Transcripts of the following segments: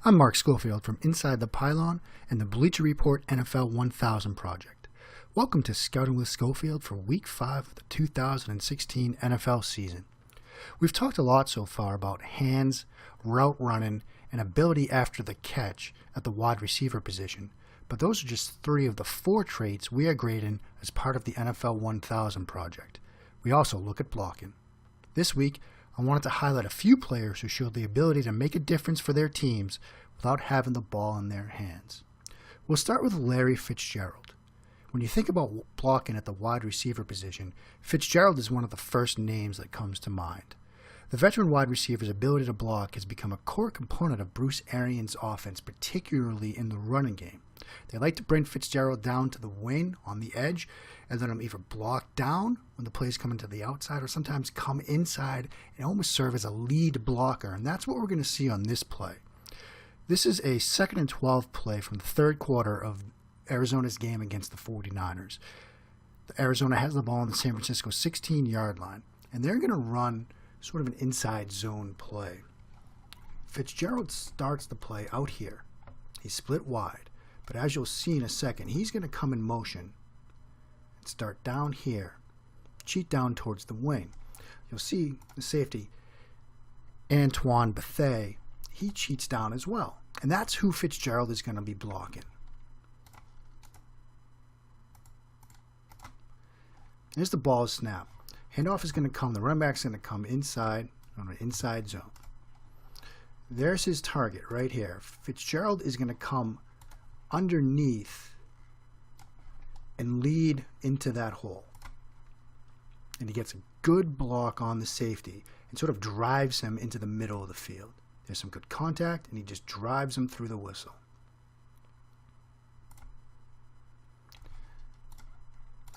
I'm Mark Schofield from Inside the Pylon and the Bleacher Report NFL1000 project. Welcome to Scouting with Schofield for Week 5 of the 2016 NFL season. We've talked a lot so far about hands, route running, and ability after the catch at the wide receiver position, but those are just 3 of the 4 traits we are grading as part of the NFL1000 project. We also look at blocking. This week, I wanted to highlight a few players who showed the ability to make a difference for their teams without having the ball in their hands. We'll start with Larry Fitzgerald. When you think about blocking at the wide receiver position, Fitzgerald is one of the first names that comes to mind. The veteran wide receiver's ability to block has become a core component of Bruce Arians' offense, particularly in the running game. They like to bring Fitzgerald down to the wing on the edge and let him either block down when the plays come into the outside or sometimes come inside and almost serve as a lead blocker, and that's what we're going to see on this play. This is a 2nd and 12 play from the third quarter of Arizona's game against the 49ers. Arizona has the ball on the San Francisco 16-yard line, and they're going to run sort of an inside zone play. Fitzgerald starts the play out here. He's split wide, but as you'll see in a second, he's going to come in motion and start down here, cheat down towards the wing. You'll see the safety, Anquan Boldin, he cheats down as well, and that's who Fitzgerald is going to be blocking. Here's the ball snap. Handoff is going to come, the running back's going to come inside on an inside zone. There's his target right here. Fitzgerald is going to come underneath and lead into that hole. And he gets a good block on the safety and sort of drives him into the middle of the field. There's some good contact, and he just drives him through the whistle.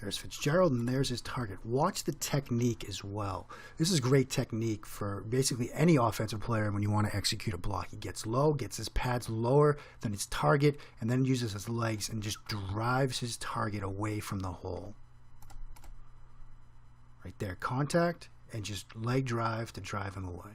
There's Fitzgerald, and there's his target. Watch the technique as well. This is great technique for basically any offensive player when you want to execute a block. He gets low, gets his pads lower than his target, and then uses his legs and just drives his target away from the hole. Right there, contact, and just leg drive to drive him away.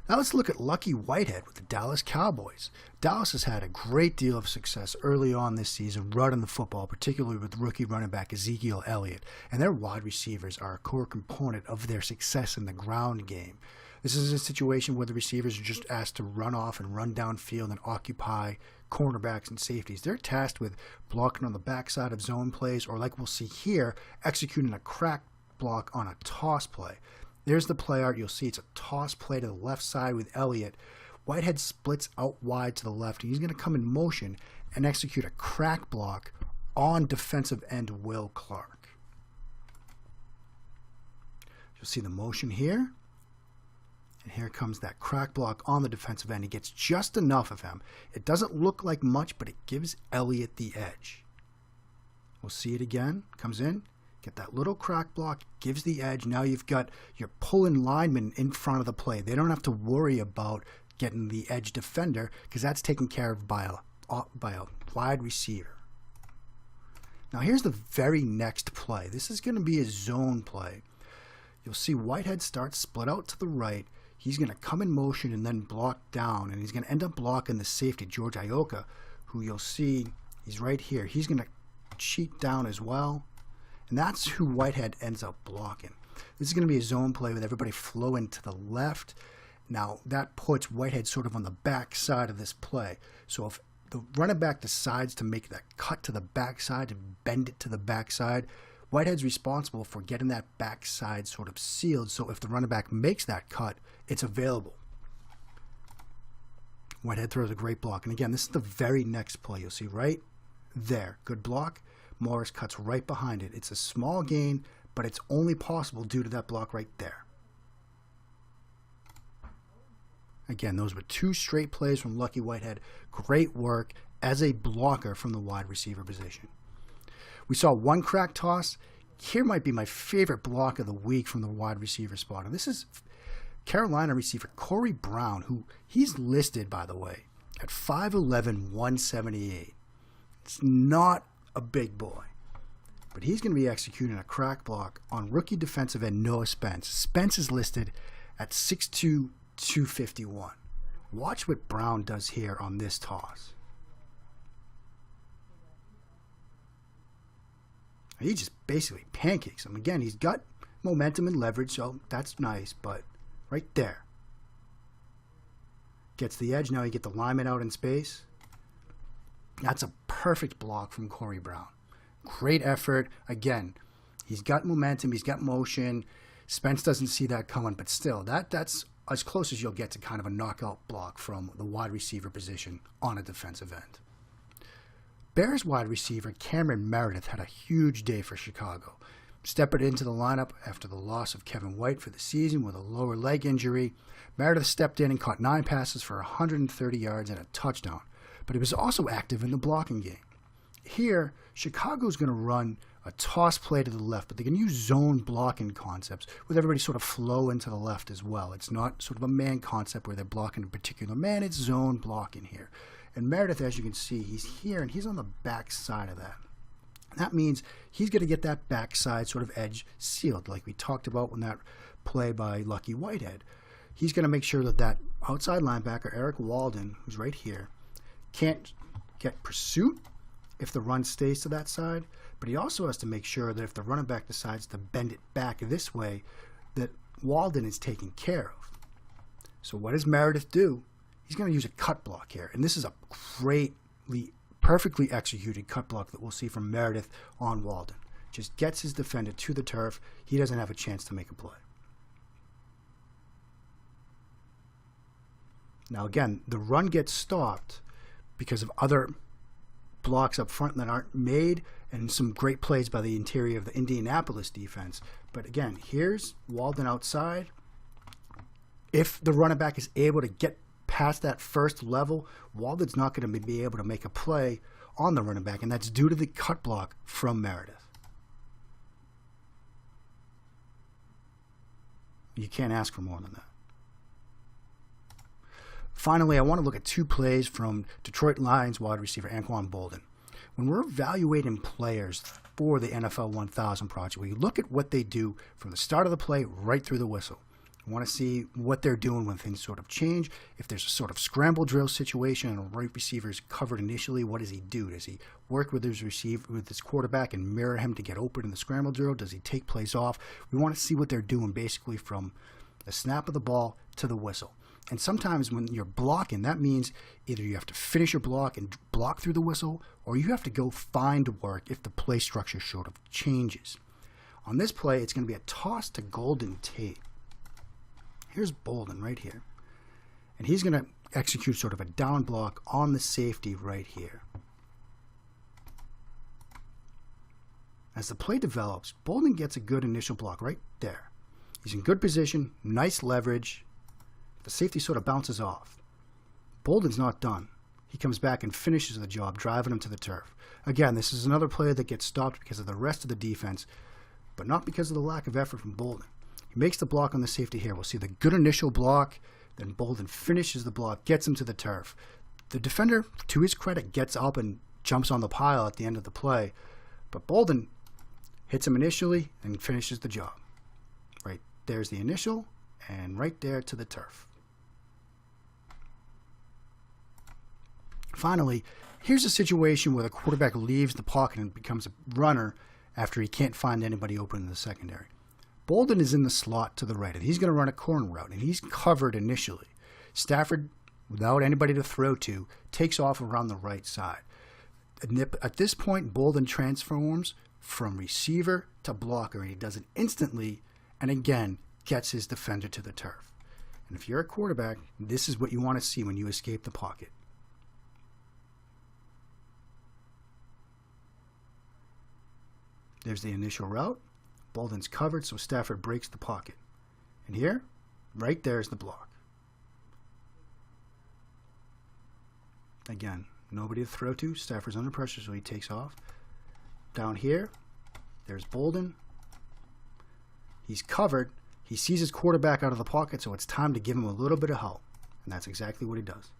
Now let's look at Lucky Whitehead with the Dallas Cowboys. Dallas has had a great deal of success early on this season running the football, particularly with rookie running back Ezekiel Elliott, and their wide receivers are a core component of their success in the ground game. This is a situation where the receivers are just asked to run off and run downfield and occupy cornerbacks and safeties. They're tasked with blocking on the backside of zone plays, or like we'll see here, executing a crack block on a toss play. There's the play art. You'll see it's a toss play to the left side with Elliott. Whitehead splits out wide to the left, and he's going to come in motion and execute a crack block on defensive end Will Clark. You'll see the motion here, and here comes that crack block on the defensive end. He gets just enough of him. It doesn't look like much, but it gives Elliott the edge. We'll see it again. Comes in. Get that little crack block, gives the edge. Now you've got your pulling lineman in front of the play. They don't have to worry about getting the edge defender because that's taken care of by a wide receiver. Now here's the very next play. This is going to be a zone play. You'll see Whitehead starts split out to the right. He's going to come in motion and then block down, and he's going to end up blocking the safety, George Ioka, who you'll see he's right here. He's going to cheat down as well. And that's who Whitehead ends up blocking. This is going to be a zone play with everybody flowing to the left. Now, that puts Whitehead sort of on the back side of this play. So if the running back decides to make that cut to the backside and bend it to the backside, Whitehead's responsible for getting that backside sort of sealed. So if the running back makes that cut, it's available. Whitehead throws a great block. And again, this is the very next play. You'll see right there. Good block. Morris cuts right behind it. It's a small gain, but it's only possible due to that block right there. Again, those were 2 straight plays from Lucky Whitehead. Great work as a blocker from the wide receiver position. We saw 1 crack toss. Here might be my favorite block of the week from the wide receiver spot. And this is Carolina receiver Corey Brown, who he's listed, by the way, at 5'11", 178. It's not a big boy, but he's going to be executing a crack block on rookie defensive end Noah Spence. Spence is listed at 6'2", 251. Watch what Brown does here on this toss. He just basically pancakes him. Again, he's got momentum and leverage, so that's nice, but right there. Gets the edge. Now you get the lineman out in space. That's a perfect block from Corey Brown. Great effort. Again, he's got momentum. He's got motion. Spence doesn't see that coming, but still, that's as close as you'll get to kind of a knockout block from the wide receiver position on a defensive end. Bears wide receiver Cameron Meredith had a huge day for Chicago. Stepping into the lineup after the loss of Kevin White for the season with a lower leg injury, Meredith stepped in and caught 9 passes for 130 yards and a touchdown, but he was also active in the blocking game. Here, Chicago's going to run a toss play to the left, but they can use zone blocking concepts with everybody sort of flow into the left as well. It's not sort of a man concept where they're blocking a particular man, it's zone blocking here. And Meredith, as you can see, he's here and he's on the back side of that. That means he's going to get that backside sort of edge sealed, like we talked about when that play by Lucky Whitehead. He's going to make sure that that outside linebacker, Anquan Boldin, who's right here, can't get pursuit if the run stays to that side, but he also has to make sure that if the running back decides to bend it back this way, that Boldin is taken care of. So what does Meredith do? He's going to use a cut block here, and this is a perfectly executed cut block that we'll see from Meredith on Boldin. Just gets his defender to the turf. He doesn't have a chance to make a play. Now again, the run gets stopped because of other blocks up front that aren't made and some great plays by the interior of the Indianapolis defense. But again, here's Boldin outside. If the running back is able to get past that first level, Boldin's not going to be able to make a play on the running back, and that's due to the cut block from Meredith. You can't ask for more than that. Finally, I want to look at 2 plays from Detroit Lions wide receiver Anquan Boldin. When we're evaluating players for the NFL1000 project, we look at what they do from the start of the play right through the whistle. We want to see what they're doing when things sort of change. If there's a sort of scramble drill situation and a right receiver is covered initially, what does he do? Does he work with his quarterback and mirror him to get open in the scramble drill? Does he take plays off? We want to see what they're doing basically from the snap of the ball to the whistle. And sometimes when you're blocking, that means either you have to finish your block and block through the whistle, or you have to go find work if the play structure sort of changes. On this play, it's going to be a toss to Golden Tate. Here's Boldin right here. And he's going to execute sort of a down block on the safety right here. As the play develops, Boldin gets a good initial block right there. He's in good position, nice leverage. The safety sort of bounces off. Boldin's not done. He comes back and finishes the job, driving him to the turf. Again, this is another play that gets stopped because of the rest of the defense, but not because of the lack of effort from Boldin. He makes the block on the safety here. We'll see the good initial block, then Boldin finishes the block, gets him to the turf. The defender, to his credit, gets up and jumps on the pile at the end of the play, but Boldin hits him initially and finishes the job. Right there's the initial, and right there to the turf. Finally, here's a situation where the quarterback leaves the pocket and becomes a runner after he can't find anybody open in the secondary. Boldin is in the slot to the right, and he's going to run a corner route, and he's covered initially. Stafford, without anybody to throw to, takes off around the right side. At this point, Boldin transforms from receiver to blocker, and he does it instantly, and again, gets his defender to the turf. And if you're a quarterback, this is what you want to see when you escape the pocket. There's the initial route. Boldin's covered, so Stafford breaks the pocket. And here, right there is the block. Again, nobody to throw to. Stafford's under pressure, so he takes off. Down here, there's Boldin. He's covered. He sees his quarterback out of the pocket, so it's time to give him a little bit of help. And that's exactly what he does.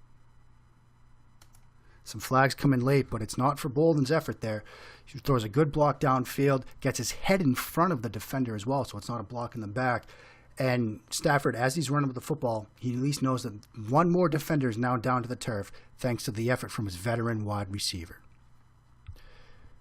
Some flags come in late, but it's not for Boldin's effort there. He throws a good block downfield, gets his head in front of the defender as well, so it's not a block in the back. And Stafford, as he's running with the football, he at least knows that one more defender is now down to the turf thanks to the effort from his veteran wide receiver.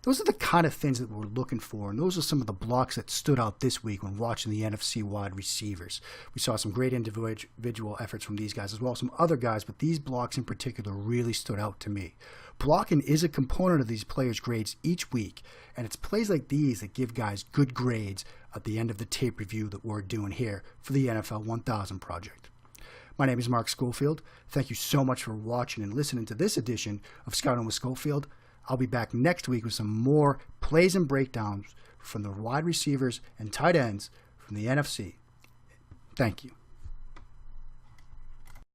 Those are the kind of things that we're looking for, and those are some of the blocks that stood out this week when watching the NFC wide receivers. We saw some great individual efforts from these guys as well as some other guys, but these blocks in particular really stood out to me. Blocking is a component of these players' grades each week, and it's plays like these that give guys good grades at the end of the tape review that we're doing here for the NFL 1000 project. My name is Mark Schofield. Thank you so much for watching and listening to this edition of Scouting with Schofield. I'll be back next week with some more plays and breakdowns from the wide receivers and tight ends from the NFC. Thank you.